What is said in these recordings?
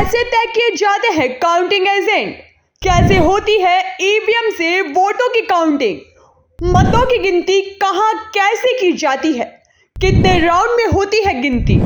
कैसे तय किए जाते हैं काउंटिंग एजेंट? कैसे होती है ईवीएम से वोटों की काउंटिंग? मतों की गिनती कहां कैसे की जाती है? कितने राउंड में होती है गिनती?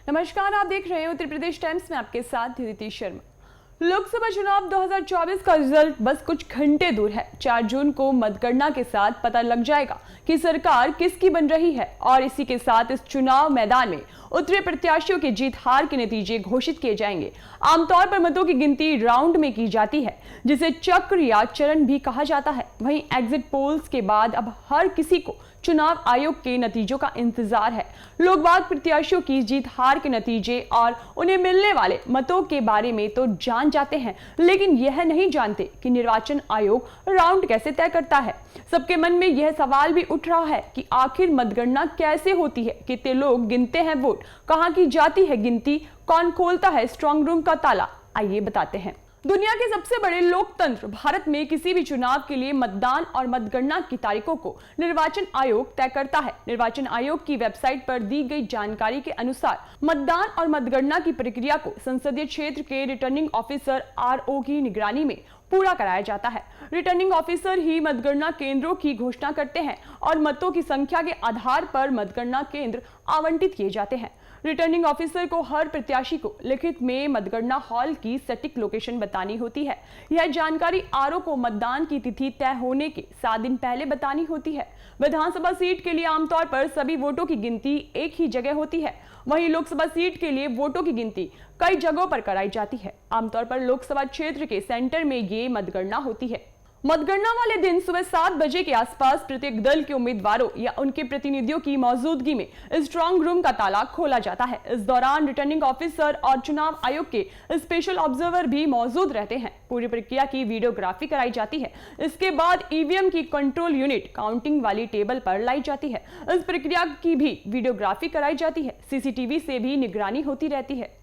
नमस्कार, आप देख रहे हैं उत्तर प्रदेश टाइम्स में आपके साथ धीरती शर्मा। लोकसभा चुनाव 2024 का रिजल्ट बस कुछ घंटे दूर है। 4 जून को मतगणना के साथ पता लग जाएगा कि सरकार किसकी बन रही है और इसी के साथ इस चुनाव मैदान में उतरे प्रत्याशियों की जीत हार के नतीजे घोषित किए जाएंगे। आमतौर पर मतों की गिनती राउंड में की जाती है, जिसे चक्र या चरण भी कहा जाता है। वहीं एग्जिट पोल्स के बाद अब हर किसी को चुनाव आयोग के नतीजों का इंतजार है। लोग बाग प्रत्याशियों की जीत हार के नतीजे और उन्हें मिलने वाले मतों के बारे में तो जान जाते हैं, लेकिन यह नहीं जानते कि निर्वाचन आयोग राउंड कैसे तय करता है। सबके मन में यह सवाल भी उठ रहा है कि आखिर मतगणना कैसे होती है, कितने लोग गिनते हैं वोट, कहां की जाती है गिनती, कौन खोलता है स्ट्रांग रूम का ताला। आइए बताते हैं। दुनिया के सबसे बड़े लोकतंत्र भारत में किसी भी चुनाव के लिए मतदान और मतगणना की तारीखों को निर्वाचन आयोग तय करता है। निर्वाचन आयोग की वेबसाइट पर दी गई जानकारी के अनुसार मतदान और मतगणना की प्रक्रिया को संसदीय क्षेत्र के रिटर्निंग ऑफिसर आरओ की निगरानी में पूरा कराया जाता है। रिटर्निंग ऑफिसर ही मतगणना केंद्रों की घोषणा करते हैं और मतों की संख्या के आधार पर मतगणना केंद्र आवंटित किए जाते हैं। रिटर्निंग ऑफिसर को हर प्रत्याशी को लिखित में मतगणना हॉल की सटीक लोकेशन बतानी होती है। यह जानकारी आरओ को मतदान की तिथि तय होने के 7 दिन पहले बतानी होती है। विधानसभा सीट के लिए आमतौर पर सभी वोटों की गिनती एक ही जगह होती है। वहीं लोकसभा सीट के लिए वोटों की गिनती कई जगहों पर कराई जाती है। आमतौर पर लोकसभा क्षेत्र के सेंटर में ये मतगणना होती है। मतगणना वाले दिन सुबह 7 बजे के आसपास प्रत्येक दल के उम्मीदवारों या उनके प्रतिनिधियों की मौजूदगी में स्ट्रांग रूम का ताला खोला जाता है। इस दौरान रिटर्निंग ऑफिसर और चुनाव आयोग के स्पेशल ऑब्जर्वर भी मौजूद रहते हैं। पूरी प्रक्रिया की वीडियोग्राफी कराई जाती है। इसके बाद ईवीएम की कंट्रोल यूनिट काउंटिंग वाली टेबल पर लाई जाती है। इस प्रक्रिया की भी वीडियोग्राफी कराई जाती है। सीसीटीवी से भी निगरानी होती रहती है।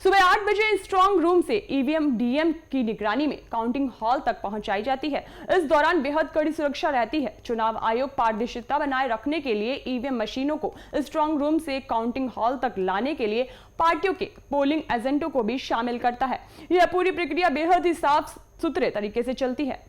सुबह 8 बजे स्ट्रांग रूम से ईवीएम डीएम की निगरानी में काउंटिंग हॉल तक पहुंचाई जाती है। इस दौरान बेहद कड़ी सुरक्षा रहती है। चुनाव आयोग पारदर्शिता बनाए रखने के लिए ईवीएम मशीनों को स्ट्रांग रूम से काउंटिंग हॉल तक लाने के लिए पार्टियों के पोलिंग एजेंटों को भी शामिल करता है। यह पूरी प्रक्रिया बेहद ही साफ सुथरे तरीके से चलती है।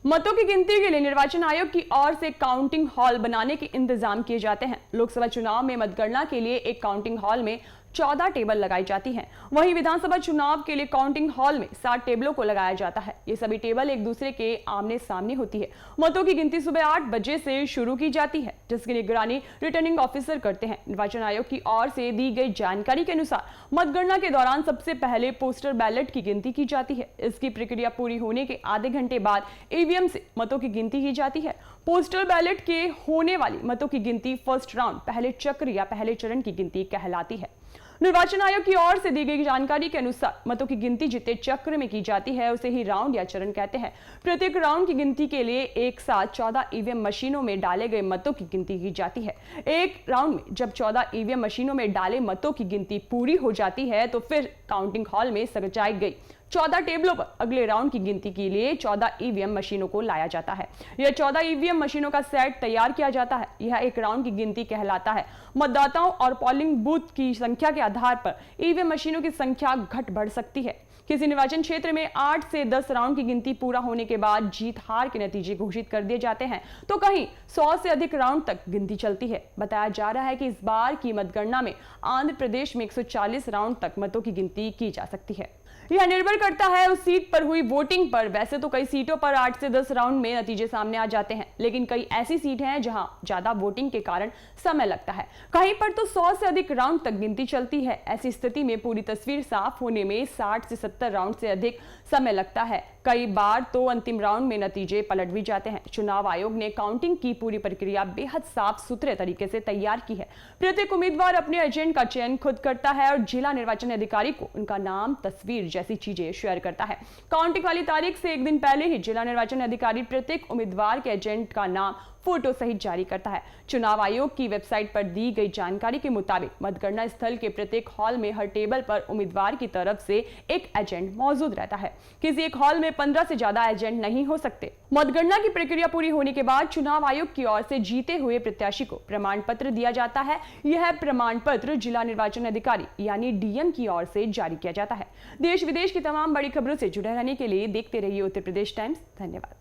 मतों की गिनती के लिए निर्वाचन आयोग की ओर से काउंटिंग हॉल बनाने के इंतजाम किए जाते हैं। लोकसभा चुनाव में मतगणना के लिए एक काउंटिंग हॉल में 14 टेबल लगाई जाती हैं। वहीं विधानसभा चुनाव के लिए काउंटिंग हॉल में 7 टेबलों को लगाया जाता है। ये सभी टेबल एक दूसरे के आमने सामने होती है। मतों की गिनती सुबह 8 बजे से शुरू की जाती है, जिसकी निगरानी रिटर्निंग ऑफिसर करते हैं। निर्वाचन आयोग की ओर से दी गई जानकारी के अनुसार मतगणना के दौरान सबसे पहले पोस्टल बैलेट की गिनती की जाती है। इसकी प्रक्रिया पूरी होने के आधे घंटे बाद ईवीएम से मतों की गिनती की जाती है। पोस्टल बैलेट के होने वाली मतों की गिनती फर्स्ट राउंड, पहले चक्र या पहले चरण की गिनती कहलाती है। निर्वाचन आयोग की ओर से दी गई जानकारी के अनुसार मतों की गिनती जितने चक्र में की जाती है उसे ही राउंड या चरण कहते हैं। प्रत्येक राउंड की गिनती के लिए एक साथ 14 ईवीएम मशीनों में डाले गए मतों की गिनती की जाती है। एक राउंड में जब 14 ईवीएम मशीनों में डाले मतों की गिनती पूरी हो जाती है तो फिर काउंटिंग हॉल में सजाई गई 14 टेबलों पर अगले राउंड की गिनती के लिए 14 ईवीएम मशीनों को लाया जाता है। यह 14 ईवीएम मशीनों का सेट तैयार किया जाता है। यह एक राउंड की गिनती कहलाता है। मतदाताओं और पोलिंग बूथ की संख्या के आधार पर ईवीएम मशीनों की संख्या घट बढ़ सकती है। किसी निर्वाचन क्षेत्र में 8 से 10 राउंड की गिनती पूरा होने के बाद जीत हार के नतीजे घोषित कर दिए जाते हैं, तो कहीं 100 से अधिक राउंड तक गिनती चलती है। बताया जा रहा है कि इस बार की मतगणना में आंध्र प्रदेश में 140 राउंड तक मतों की गिनती की जा सकती है। यह निर्भर करता है उस सीट पर हुई वोटिंग पर। वैसे तो कई सीटों पर 8 से 10 राउंड में नतीजे सामने आ जाते हैं, लेकिन कई ऐसी सीट हैं जहां ज्यादा वोटिंग के कारण समय लगता है। कहीं पर तो 100 से अधिक राउंड तक गिनती चलती है। ऐसी स्थिति में पूरी तस्वीर साफ होने में 60 से 70 राउंड से अधिक समय लगता है। कई बार तो अंतिम राउंड में नतीजे पलट भी जाते हैं। चुनाव आयोग ने काउंटिंग की पूरी प्रक्रिया बेहद साफ सुथरे तरीके से तैयार की है। प्रत्येक उम्मीदवार अपने एजेंट का चयन खुद करता है और जिला निर्वाचन अधिकारी को उनका नाम, तस्वीर, जैसी चीजें शेयर करता है। काउंटिंग वाली तारीख से एक दिन पहले ही जिला निर्वाचन अधिकारी प्रत्येक उम्मीदवार के एजेंट का नाम, फोटो सहित जारी करता है। चुनाव आयोग की वेबसाइट पर दी गई जानकारी के मुताबिक मतगणना स्थल के प्रत्येक हॉल में हर टेबल पर उम्मीदवार की तरफ से एक एजेंट मौजूद रहता है। किसी एक हॉल में 15 से ज्यादा एजेंट नहीं हो सकते। मतगणना की प्रक्रिया पूरी होने के बाद चुनाव आयोग की ओर से जीते हुए प्रत्याशी को प्रमाण पत्र दिया जाता है। यह प्रमाण पत्र जिला निर्वाचन अधिकारी यानी डीएम की ओर से जारी किया जाता है। देश विदेश की तमाम बड़ी खबरों से जुड़े रहने के लिए देखते रहिए उत्तर प्रदेश टाइम्स। धन्यवाद।